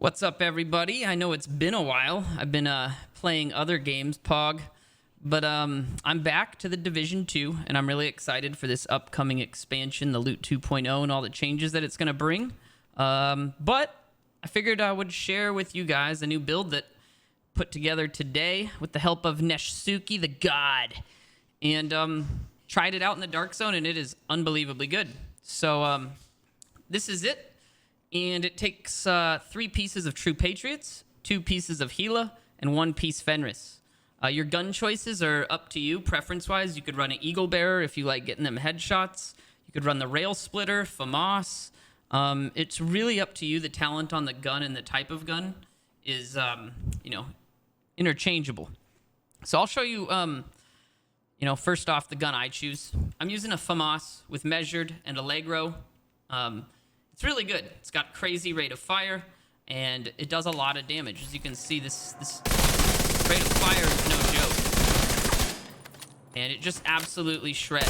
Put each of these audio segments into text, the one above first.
What's up, everybody? I know it's been a while. I've been playing other games, Pog, but I'm back to the Division 2, and I'm really excited for this upcoming expansion, the Loot 2.0, and all the changes that it's going to bring. But I figured I would share with you guys a new build that put together today with the help of Neshsuki the God, and tried it out in the Dark Zone, and it is unbelievably good. So this is it. And it takes 3 pieces of True Patriots, 2 pieces of Gila, and 1 piece Fenris. Your gun choices are up to you, preference-wise. You could run an Eagle Bearer if you like getting them headshots. You could run the Rail Splitter, FAMAS. It's really up to you. The talent on the gun and the type of gun is, interchangeable. So I'll show you, first off, the gun I choose. I'm using a FAMAS with Measured and Allegro. It's really good. It's got crazy rate of fire, and it does a lot of damage. As you can see, this rate of fire is no joke. And it just absolutely shreds.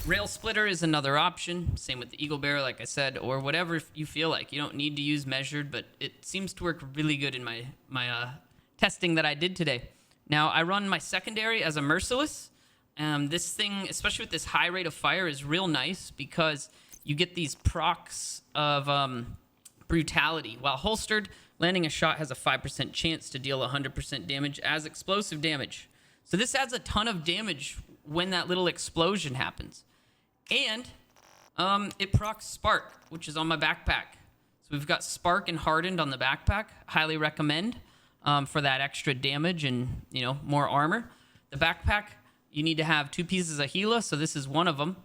Rail Splitter is another option. Same with the Eagle Bearer, like I said, or whatever you feel like. You don't need to use Measured, but it seems to work really good in my testing that I did today. Now, I run my secondary as a Merciless. This thing, especially with this high rate of fire, is real nice because you get these procs of brutality. While holstered, landing a shot has a 5% chance to deal 100% damage as explosive damage. So this adds a ton of damage when that little explosion happens. And it procs Spark, which is on my backpack. So we've got Spark and Hardened on the backpack. Highly recommend for that extra damage and, more armor. The backpack, you need to have 2 pieces of Gila, so this is one of them.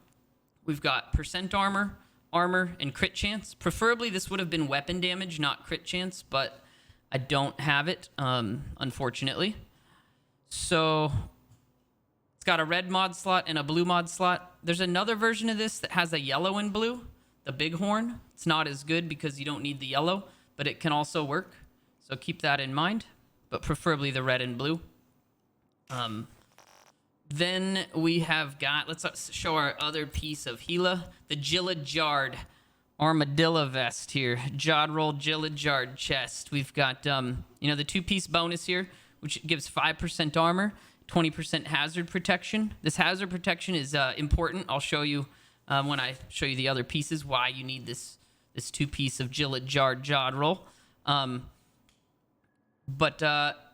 We've got percent armor, and crit chance. Preferably, this would have been weapon damage, not crit chance, but I don't have it, unfortunately. So it's got a red mod slot and a blue mod slot. There's another version of this that has a yellow and blue, the Bighorn. It's not as good because you don't need the yellow, but it can also work. So keep that in mind, but preferably the red and blue. Then we have got, let's show our other piece of Gila, the Gila Jard Armadillo vest here. Jod Roll Gila Jard chest. We've got, the 2-piece bonus here, which gives 5% armor, 20% hazard protection. This hazard protection is important. I'll show you when I show you the other pieces why you need this 2-piece of Gila Jard Jod Roll. But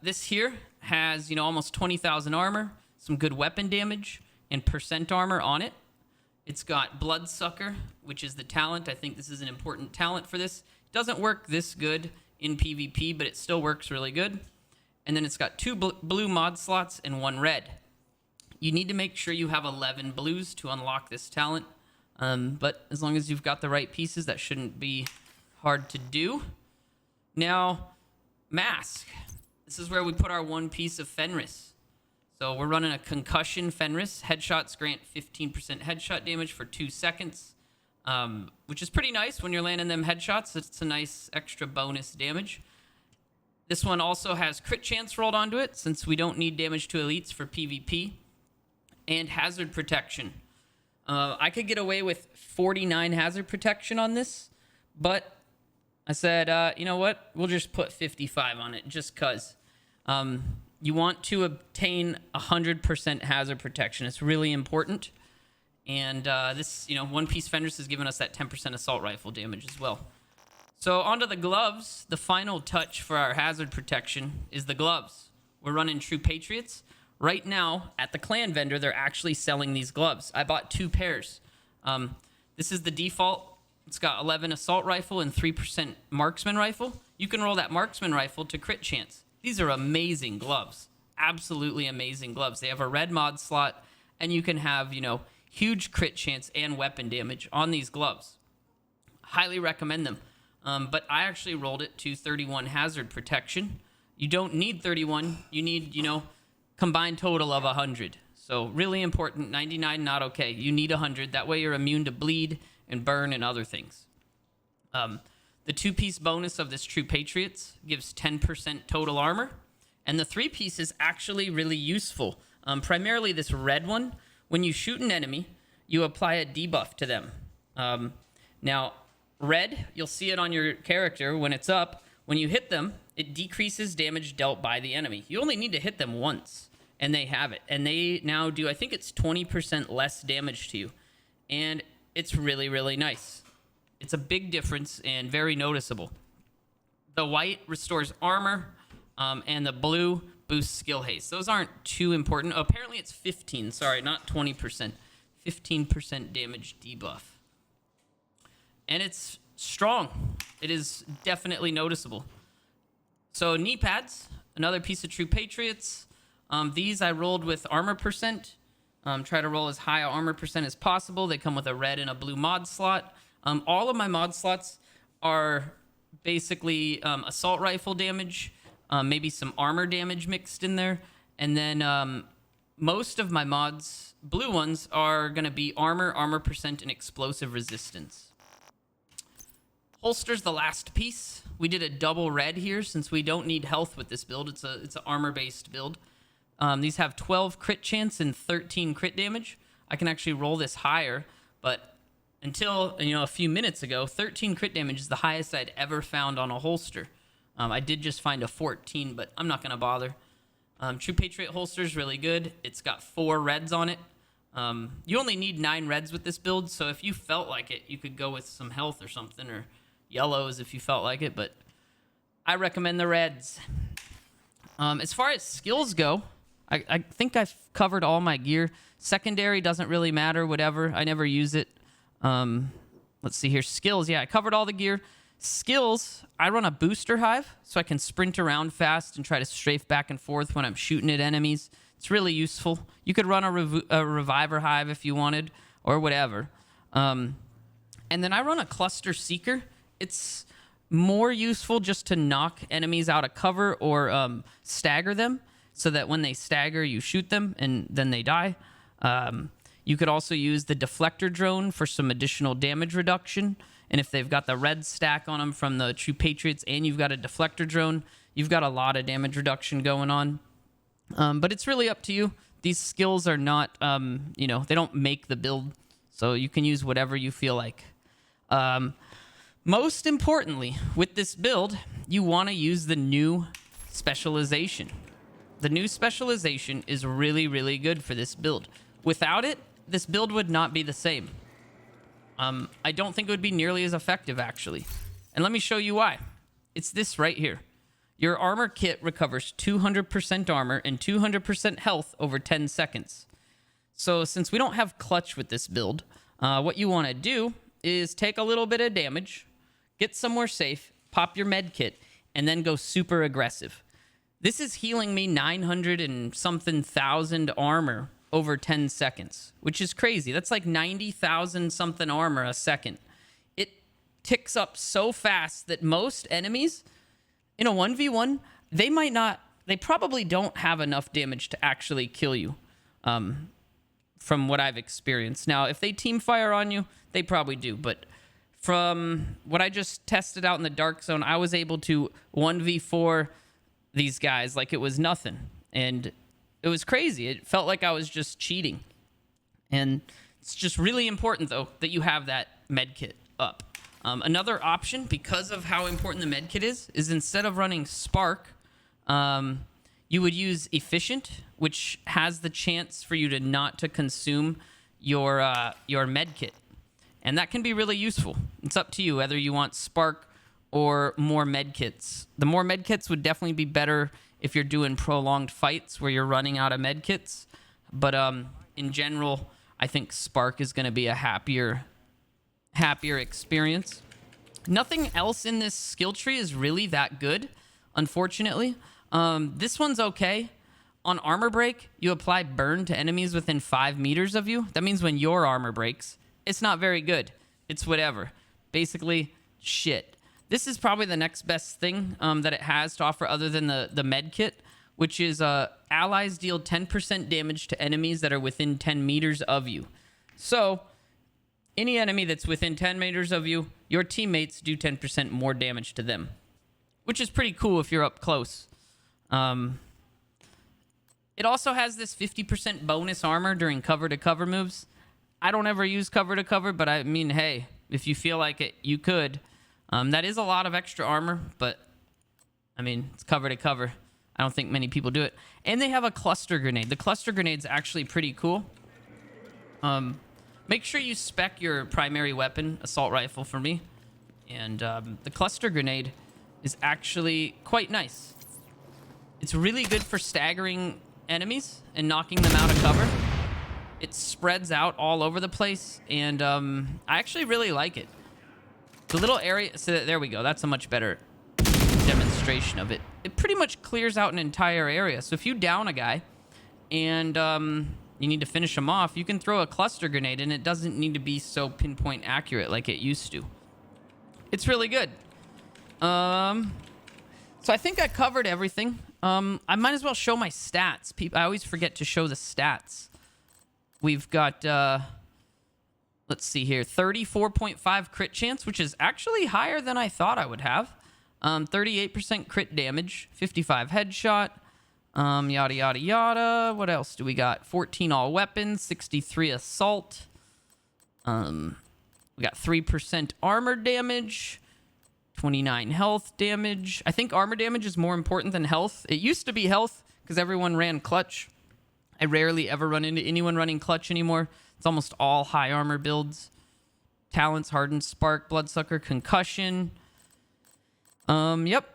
this here has, almost 20,000 armor, some good weapon damage, and percent armor on it. It's got Bloodsucker, which is the talent. I think this is an important talent for this. It doesn't work this good in PvP, but it still works really good. And then it's got 2 blue mod slots and 1 red. You need to make sure you have 11 blues to unlock this talent. But as long as you've got the right pieces, that shouldn't be hard to do. Now, mask. This is where we put our 1 piece of Fenris. So we're running a concussion Fenris. Headshots grant 15% headshot damage for 2 seconds, which is pretty nice when you're landing them headshots. It's a nice extra bonus damage. This one also has crit chance rolled onto it since we don't need damage to elites for PvP. And hazard protection. I could get away with 49 hazard protection on this, but I said, you know what? We'll just put 55 on it just because. You want to obtain 100% hazard protection. It's really important. And this, 1-piece Fenris has given us that 10% assault rifle damage as well. So onto the gloves. The final touch for our hazard protection is the gloves. We're running True Patriots. Right now, at the clan vendor, they're actually selling these gloves. I bought 2 pairs. This is the default. It's got 11 assault rifle and 3% marksman rifle. You can roll that marksman rifle to crit chance. These are amazing gloves. Absolutely amazing gloves. They have a red mod slot, and you can have, huge crit chance and weapon damage on these gloves. Highly recommend them. But I actually rolled it to 31 hazard protection. You don't need 31. You need, combined total of 100. So really important. 99, not okay. You need 100. That way you're immune to bleed and burn and other things. The 2-piece bonus of this True Patriots gives 10% total armor. And the 3-piece is actually really useful. Primarily this red one. When you shoot an enemy, you apply a debuff to them. Now, red, you'll see it on your character when it's up. When you hit them, it decreases damage dealt by the enemy. You only need to hit them once, and they have it. And they now do, I think it's 20% less damage to you. And it's really, really nice. It's a big difference and very noticeable. The white restores armor, and the blue boosts skill haste. Those aren't too important. Oh, apparently it's 15, sorry, not 20%. 15% damage debuff. And it's strong. It is definitely noticeable. So knee pads, another piece of true patriots. These I rolled with armor percent. Try to roll as high armor percent as possible. They come with a red and a blue mod slot. All of my mod slots are basically assault rifle damage, maybe some armor damage mixed in there. And then most of my mods, blue ones, are going to be armor percent, and explosive resistance. Holster's the last piece. We did a double red here since we don't need health with this build. It's an armor-based build. These have 12 crit chance and 13 crit damage. I can actually roll this higher, but until a few minutes ago, 13 crit damage is the highest I'd ever found on a holster. I did just find a 14, but I'm not going to bother. True Patriot holster is really good. It's got 4 reds on it. You only need 9 reds with this build, so if you felt like it, you could go with some health or something, or yellows if you felt like it, but I recommend the reds. As far as skills go, I think I've covered all my gear. Secondary doesn't really matter, whatever. I never use it. Let's see here. Skills, yeah, I covered all the gear. Skills, I run a booster hive, so I can sprint around fast and try to strafe back and forth when I'm shooting at enemies. It's really useful. You could run a reviver hive if you wanted, or whatever. And then I run a cluster seeker. It's more useful just to knock enemies out of cover or stagger them, so that when they stagger, you shoot them and then they die. You could also use the deflector drone for some additional damage reduction. And if they've got the red stack on them from the True Patriots and you've got a deflector drone, you've got a lot of damage reduction going on. But it's really up to you. These skills are not, they don't make the build, so you can use whatever you feel like. Most importantly, with this build, you want to use the new specialization. The new specialization is really, really good for this build. Without it, this build would not be the same. I don't think it would be nearly as effective, actually. And let me show you why. It's this right here. Your armor kit recovers 200% armor and 200% health over 10 seconds. So since we don't have clutch with this build, what you want to do is take a little bit of damage, get somewhere safe, pop your med kit, and then go super aggressive. This is healing me 900 and something thousand armor over 10 seconds, which is crazy. That's like 90,000 something armor a second. It ticks up so fast that most enemies in a 1v1, they probably don't have enough damage to actually kill you, from what I've experienced. Now, if they team fire on you, they probably do, but from what I just tested out in the dark zone, I was able to 1v4 these guys like it was nothing, and it was crazy. It felt like I was just cheating. And it's just really important, though, that you have that med kit up. Another option, because of how important the med kit is instead of running Spark, you would use Efficient, which has the chance for you to not to consume your med kit. And that can be really useful. It's up to you whether you want Spark or more med kits. The more med kits would definitely be better if you're doing prolonged fights where you're running out of med kits. But in general, I think Spark is going to be a happier experience. Nothing else in this skill tree is really that good, unfortunately. This one's okay. On armor break, you apply burn to enemies within 5 meters of you. That means when your armor breaks, it's not very good. It's whatever. Basically, shit. This is probably the next best thing that it has to offer other than the med kit, which is allies deal 10% damage to enemies that are within 10 meters of you. So any enemy that's within 10 meters of you, your teammates do 10% more damage to them, which is pretty cool if you're up close. It also has this 50% bonus armor during cover-to-cover moves. I don't ever use cover-to-cover, but I mean, hey, If you feel like it, you could. That is a lot of extra armor, but I mean, it's cover to cover. I don't think many people do it. And they have a cluster grenade. The cluster grenade's actually pretty cool. Make sure you spec your primary weapon, assault rifle for me. And the cluster grenade is actually quite nice. It's really good for staggering enemies and knocking them out of cover. It spreads out all over the place, and I actually really like it. The little area, so there we go. That's a much better demonstration of it. It pretty much clears out an entire area. So if you down a guy and you need to finish him off, you can throw a cluster grenade, and it doesn't need to be so pinpoint accurate like it used to. It's really good. So I think I covered everything. I might as well show my stats. I always forget to show the stats. We've got, let's see here, 34.5 crit chance, which is actually higher than I thought I would have. 38% crit damage, 55 headshot, yada, yada, yada. What else do we got? 14 all weapons, 63 assault. We got 3% armor damage. 29 health damage. I think armor damage is more important than health. It used to be health because everyone ran clutch. I rarely ever run into anyone running clutch anymore. It's almost all high armor builds. Talents, hardened spark, bloodsucker, concussion. Yep.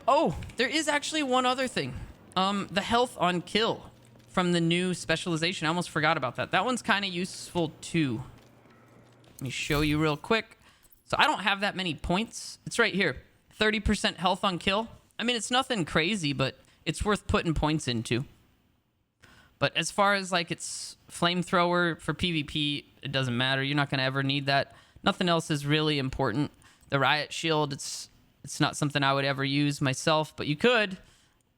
Oh, there is actually one other thing. The health on kill from the new specialization. I almost forgot about that. That one's kind of useful too. Let me show you real quick. So I don't have that many points. It's right here. 30% health on kill. I mean, it's nothing crazy, but it's worth putting points into. But as far as like its flamethrower for PvP, it doesn't matter. You're not going to ever need that. Nothing else is really important. The riot shield, it's not something I would ever use myself, but you could.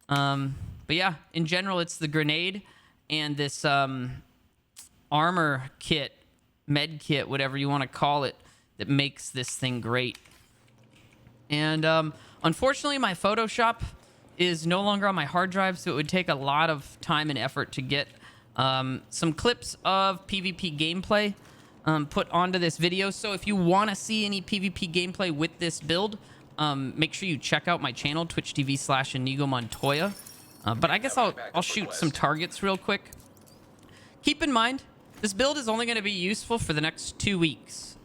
But yeah, in general, it's the grenade and this armor kit, med kit, whatever you want to call it, that makes this thing great. And unfortunately, my Photoshop is no longer on my hard drive, so it would take a lot of time and effort to get some clips of PvP gameplay put onto this video. So if you want to see any PvP gameplay with this build, make sure you check out my channel, Twitch TV/Inigo Montoya. But I guess I'll shoot some targets real quick. Keep in mind, this build is only going to be useful for the next 2 weeks.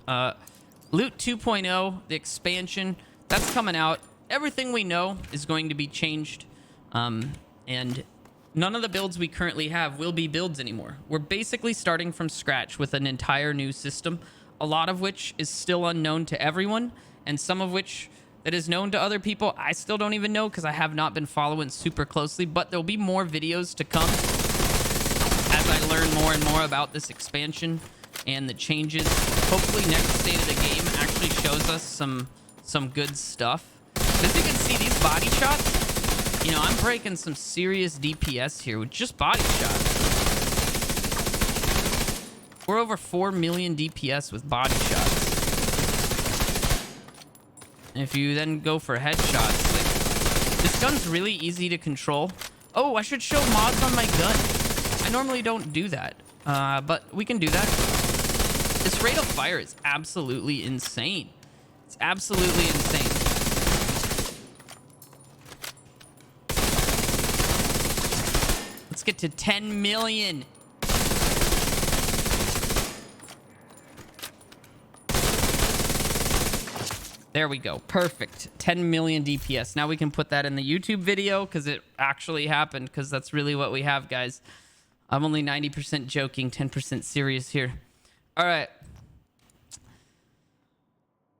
Loot 2.0, the expansion, that's coming out. Everything we know is going to be changed. And none of the builds we currently have will be builds anymore. We're basically starting from scratch with an entire new system, a lot of which is still unknown to everyone, and some of which that is known to other people. I still don't even know because I have not been following super closely, but there'll be more videos to come as I learn more and more about this expansion and the changes. Hopefully next state of the game actually shows us some good stuff. As you can see, these body shots, you know, I'm breaking some serious DPS here with just body shots. We're over 4 million DPS with body shots. And if you then go for headshots, like, this gun's really easy to control. Oh, I should show mods on my gun. I normally don't do that, but we can do that. This rate of fire is absolutely insane. It's absolutely insane. Let's get to 10 million. There we go. Perfect. 10 million DPS. Now we can put that in the YouTube video because it actually happened, because that's really what we have, guys. I'm only 90% joking, 10% serious here. All right.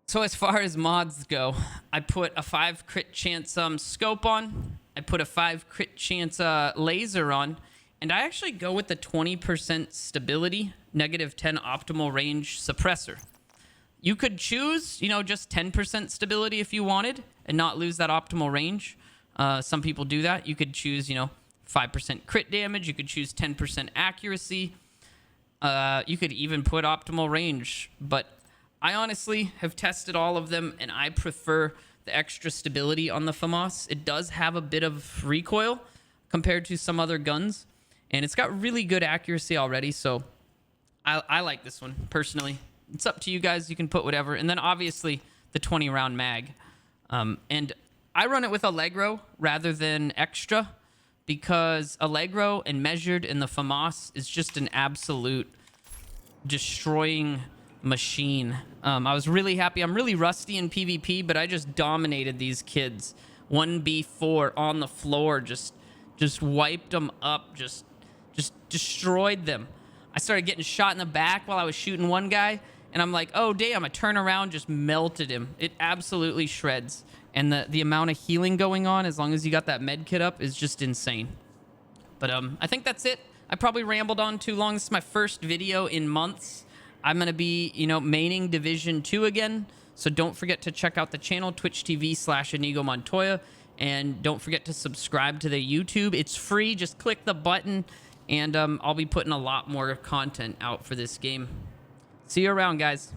So as far as mods go, I put a 5 crit chance scope on. I put a 5 crit chance laser on. And I actually go with the 20% stability, -10 optimal range suppressor. You could choose, you know, just 10% stability if you wanted and not lose that optimal range. Some people do that. You could choose, you know, 5% crit damage. You could choose 10% accuracy. You could even put optimal range. But I honestly have tested all of them, and I prefer the extra stability on the FAMAS. It does have a bit of recoil compared to some other guns, and it's got really good accuracy already, so I like this one personally. It's up to you guys. You can put whatever. And then obviously the 20 round mag. And I run it with Allegro rather than extra because Allegro and measured in the FAMAS is just an absolute destroying machine. I was really happy. I'm really rusty in PvP, but I just dominated these kids. 1v4 on the floor, just wiped them up, just destroyed them. I started getting shot in the back while I was shooting one guy, and I'm like, oh damn, I turn around, just melted him. It absolutely shreds. And the amount of healing going on, as long as you got that med kit up, is just insane. But I think that's it. I probably rambled on too long. This is my first video in months. I'm going to be, maining Division 2 again. So don't forget to check out the channel, Twitch TV/Inigo Montoya. And don't forget to subscribe to the YouTube. It's free. Just click the button. And I'll be putting a lot more content out for this game. See you around, guys.